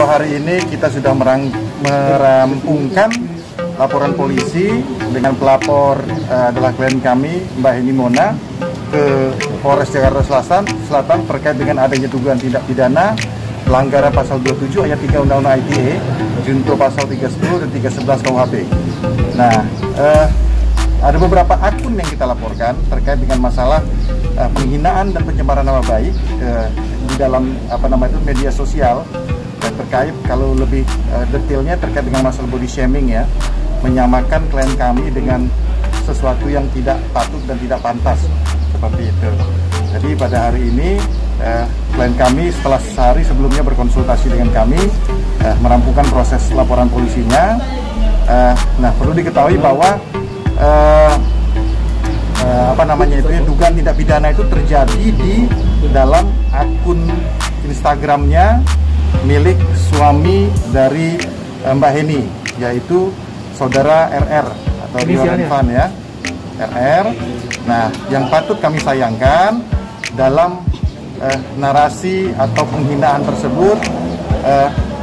beberapa hari ini kita sudah merampungkan laporan polisi dengan pelapor adalah klien kami Mbak Heni Mona ke Polres Jakarta Selatan terkait dengan adanya dugaan tindak pidana pelanggaran pasal 27 ayat 3 Undang-Undang ITE, junto pasal 310 dan 311 KUHP. Nah, ada beberapa akun yang kita laporkan terkait dengan masalah penghinaan dan pencemaran nama baik di dalam media sosial, dan terkait kalau lebih detailnya terkait dengan masalah body shaming ya, menyamakan klien kami dengan sesuatu yang tidak patut dan tidak pantas seperti itu. Jadi pada hari ini klien kami setelah sehari sebelumnya berkonsultasi dengan kami merampungkan proses laporan polisinya. Nah, perlu diketahui bahwa dugaan tindak pidana itu terjadi di dalam akun Instagramnya milik suami dari Mbak Heni, yaitu saudara RR atau Rio Renvan ya, RR. Nah, yang patut kami sayangkan dalam narasi atau penghinaan tersebut,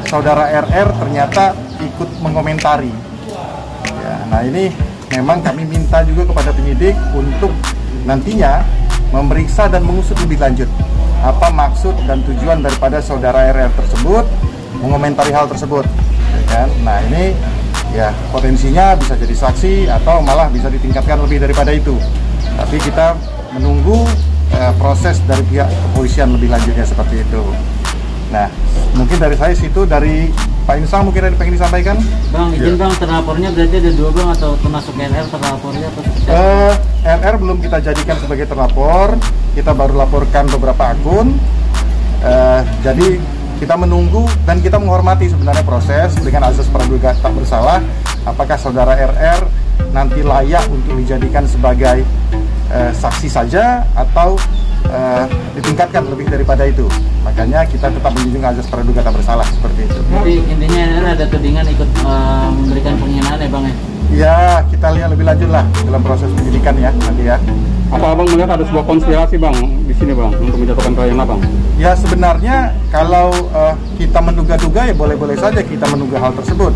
saudara RR ternyata ikut mengomentari. Ya, nah ini memang kami minta juga kepada penyidik untuk nantinya memeriksa dan mengusut lebih lanjut apa maksud dan tujuan daripada saudara RR tersebut mengomentari hal tersebut, ya kan? Nah ini ya potensinya bisa jadi saksi atau malah bisa ditingkatkan lebih daripada itu. Tapi kita menunggu proses dari pihak kepolisian lebih lanjutnya seperti itu. Nah, mungkin dari saya situ, dari Pak Insang mungkin ada yang pengen disampaikan? Bang, izin Bang, terlapornya berarti ada dua Bang, atau termasuk RR terlapornya atau RR belum kita jadikan sebagai terlapor, kita baru laporkan beberapa akun. Jadi kita menunggu dan kita menghormati sebenarnya proses dengan azas praduga tak bersalah. Apakah saudara RR nanti layak untuk dijadikan sebagai saksi saja atau ditingkatkan lebih daripada itu. Makanya kita tetap menjunjung azas praduga tak bersalah seperti itu. Jadi intinya ada tudingan ikut memberikan penghinaan ya Bang ya? Ya, kita lihat lebih lanjut lah dalam proses penyidikan ya nanti ya. Apa Abang melihat ada sebuah konspirasi Bang di sini Bang untuk menjatuhkan klien Abang? Ya sebenarnya kalau kita menduga-duga ya boleh-boleh saja kita menduga hal tersebut.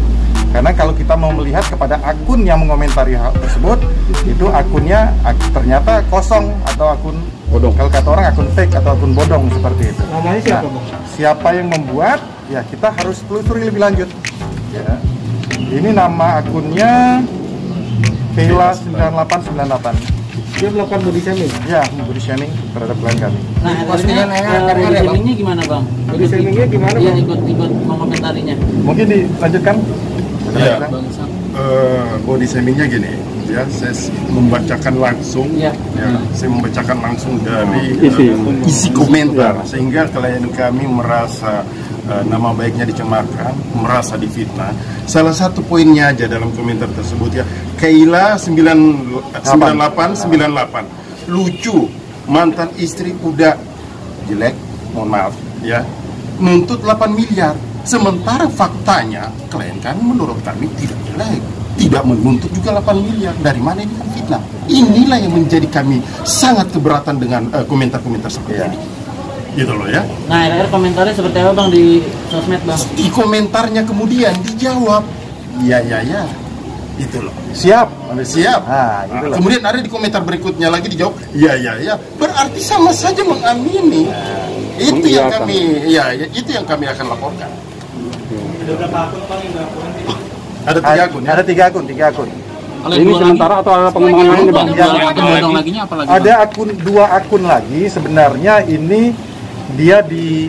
Karena kalau kita mau melihat kepada akun yang mengomentari hal tersebut, itu akunnya ternyata kosong atau akun bodong. Kalau kata orang akun fake atau akun bodong seperti itu. Namanya siapa Bang? Siapa yang membuat, ya kita harus telusuri lebih lanjut. Ya. Ini nama akunnya Kayla 9898. Dia melakukan body shaming? Ya, body shaming terhadap klien kami. Nah, postingan body shamingnya gimana Bang? Body shamingnya gimana Bang? Dia ikut mengomentarinya. Mungkin dilanjutkan? Ya, body shamingnya gini, ya saya membacakan langsung, saya membacakan langsung dari isi komentar, sehingga klien kami merasa nama baiknya dicemarkan, merasa difitnah. Salah satu poinnya aja dalam komentar tersebut ya, Kayla 9898, lucu, mantan istri udah jelek, mohon maaf ya, nuntut 8 miliar. Sementara faktanya klien kami menurut kami tidak jelek, tidak menuntut juga 8 miliar. Dari mana ini kan fitnah? Inilah yang menjadi kami sangat keberatan dengan komentar-komentar seperti ini. Gitu loh ya. Nah, RR komentarnya seperti apa Bang di sosmed Bang? Di komentarnya kemudian dijawab, ya. Itu loh. Siap. Nah, kemudian ada di komentar berikutnya lagi dijawab, ya. Berarti sama saja mengamini. Itu yang kami, itu yang kami akan laporkan. Ada berapa akun Bang yang dilaporkan? Ada 3 akun ya? Ada 3 akun. Ini sementara atau ada pengembangan lain Bang? Ada dua akun lagi sebenarnya. Ini dia di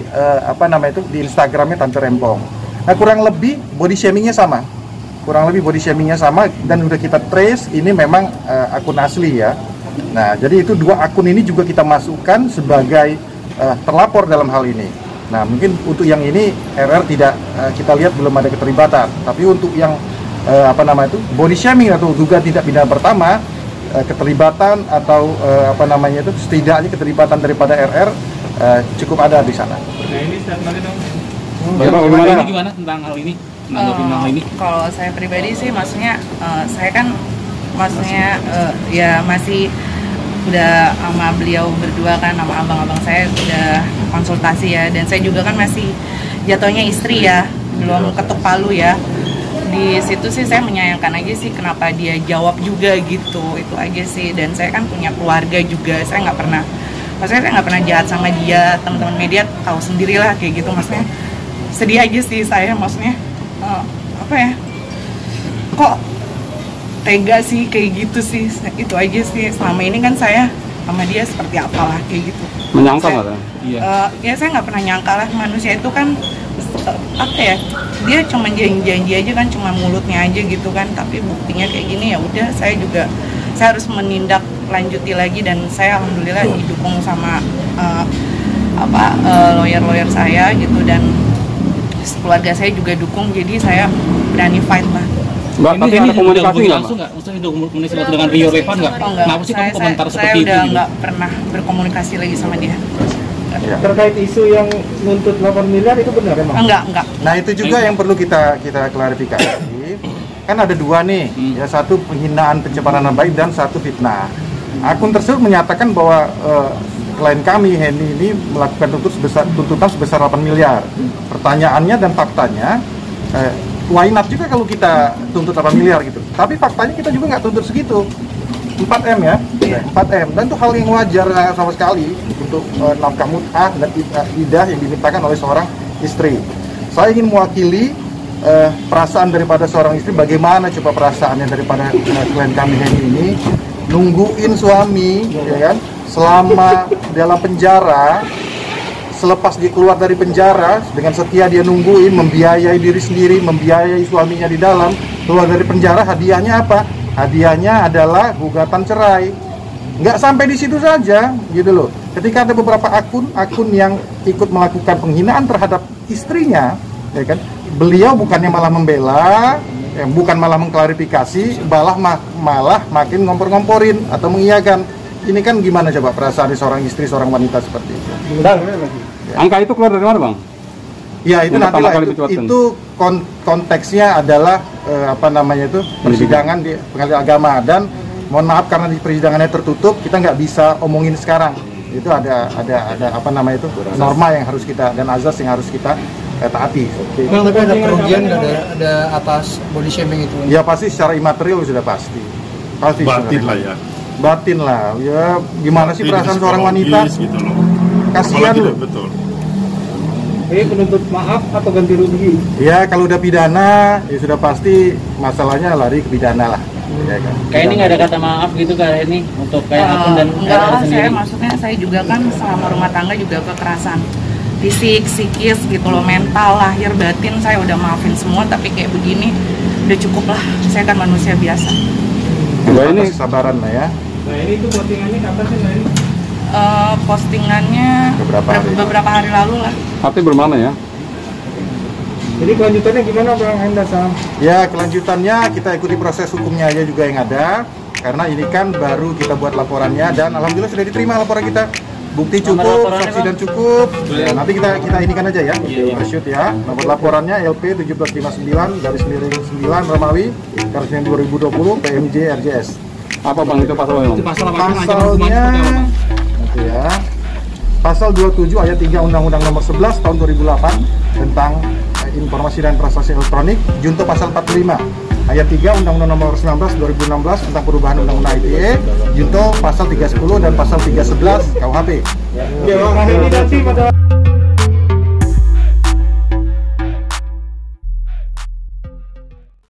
di Instagramnya Tante Rempong. Nah, kurang lebih body shamingnya sama. Dan udah kita trace ini memang akun asli ya. Nah, jadi itu 2 akun ini juga kita masukkan sebagai terlapor dalam hal ini. Nah, mungkin untuk yang ini RR tidak kita lihat belum ada keterlibatan. Tapi untuk yang body shaming atau dugaan tindak pidana pertama, keterlibatan atau setidaknya keterlibatan daripada RR cukup ada di sana. Nah, ini statementnya dong. Bagaimana Gimana tentang hal ini? Menanggapi hal ini? Kalau saya pribadi sih, maksudnya saya kan ya masih udah sama beliau berdua kan, sama abang-abang saya udah konsultasi ya, dan saya juga kan masih jatuhnya istri ya, belum ketuk palu ya. Di situ sih saya menyayangkan aja sih kenapa dia jawab juga gitu, itu aja sih. Dan saya kan punya keluarga juga, saya nggak pernah jahat sama dia. Teman-teman media tahu sendirilah kayak gitu, maksudnya sedih aja sih saya, maksudnya apa ya, kok tega sih kayak gitu sih, itu aja sih. Selama ini kan saya sama dia seperti apalah kayak gitu. Menyangka nggak? Ya saya nggak pernah nyangka lah, manusia itu kan apa ya, dia cuma janji-janji aja kan, cuma mulutnya aja gitu kan, tapi buktinya kayak gini. Ya udah, saya harus menindaklanjuti lagi, dan saya alhamdulillah didukung sama lawyer saya gitu, dan keluarga saya juga dukung, jadi saya berani fight lah. Mbak, tapi ada komunikasi nggak? Maksudnya udah komunikasi dengan Rio Revan nggak? Oh, enggak. Kenapa sih kamu komentar seperti itu? Saya udah nggak pernah berkomunikasi lagi sama dia. Ya. Terkait isu yang nuntut 8 miliar itu benar emang? Enggak. Nah, itu juga yang perlu kita klarifikasi. Kan ada dua nih, ya, satu penghinaan pencemaran nama baik dan satu fitnah. Akun tersebut menyatakan bahwa klien kami Henny ini melakukan tuntutan sebesar 8 miliar. Pertanyaannya dan faktanya, why not juga kalau kita tuntut 8 miliar gitu. Tapi faktanya kita juga nggak tuntut segitu. 4M ya, 4M, dan itu hal yang wajar sama sekali untuk nafkah mut'ah dan idah yang dimintakan oleh seorang istri. Saya ingin mewakili perasaan daripada seorang istri. Bagaimana coba perasaannya daripada klien kami Henny ini nungguin suami, ya kan, selama dalam penjara. Selepas dia keluar dari penjara, dengan setia dia nungguin, membiayai diri sendiri, membiayai suaminya di dalam. Keluar dari penjara, hadiahnya apa? Hadiahnya adalah gugatan cerai. Nggak sampai di situ saja, gitu loh. Ketika ada beberapa akun yang ikut melakukan penghinaan terhadap istrinya, ya kan, beliau bukannya malah membela, bukan malah mengklarifikasi, malah makin ngompor-ngomporin atau mengiyakan. Ini kan gimana coba perasaan seorang istri, seorang wanita seperti itu? Angka itu keluar dari mana, Bang? Ya, itu nantilah, itu konteksnya adalah persidangan di pengadilan agama, dan mohon maaf karena di persidangannya tertutup, kita nggak bisa omongin sekarang. Itu ada norma yang harus kita, dan azas yang harus kita taati. Bang, tapi ada kerugian, ada atas body shaming itu? Ya pasti secara imaterial sudah pasti. Batin lah ya. Batin lah, ya gimana sih perasaan seorang wanita? Gitu loh. Kasihan loh. Betul. Ini penuntut maaf atau ganti rugi? Ya kalau udah pidana, ya sudah pasti masalahnya lari ke pidana lah. Ya, kan? Kayak ini nggak ada kata maaf gitu kayak ini untuk kayak akun dan enggak lah, sendiri. saya juga kan selama rumah tangga juga kekerasan fisik, psikis gitu loh, mental, lahir, batin, saya udah maafin semua, tapi kayak begini udah cukup lah. Saya kan manusia biasa. Ini sabaran lah ya. Nah ini tuh postingannya kapan sih, Mbak? Postingannya beberapa hari lalu lah. Tapi belum lama ya. Jadi kelanjutannya gimana, Bang Enda Sam? Ya kelanjutannya kita ikuti proses hukumnya aja juga yang ada, karena ini kan baru kita buat laporannya, dan alhamdulillah sudah diterima laporan kita. Bukti cukup, saksi dan cukup. Ya, nanti kita inikan aja ya, shoot ya. Nomor laporannya LP 1759/9 Romawi, garis miring 2020 PMJ RJS. Apa, Bang, itu pasalnya? Itu pasal apa? Pasalnya nanti ya. Pasal 27 ayat 3 Undang-Undang Nomor 11 tahun 2008 tentang informasi dan transaksi elektronik, junto pasal 45 ayat 3 Undang-Undang Nomor 19 2016 tentang perubahan Undang-Undang ITE, junto pasal 310 dan pasal 311 KUHP. Ya, Bang, ini pada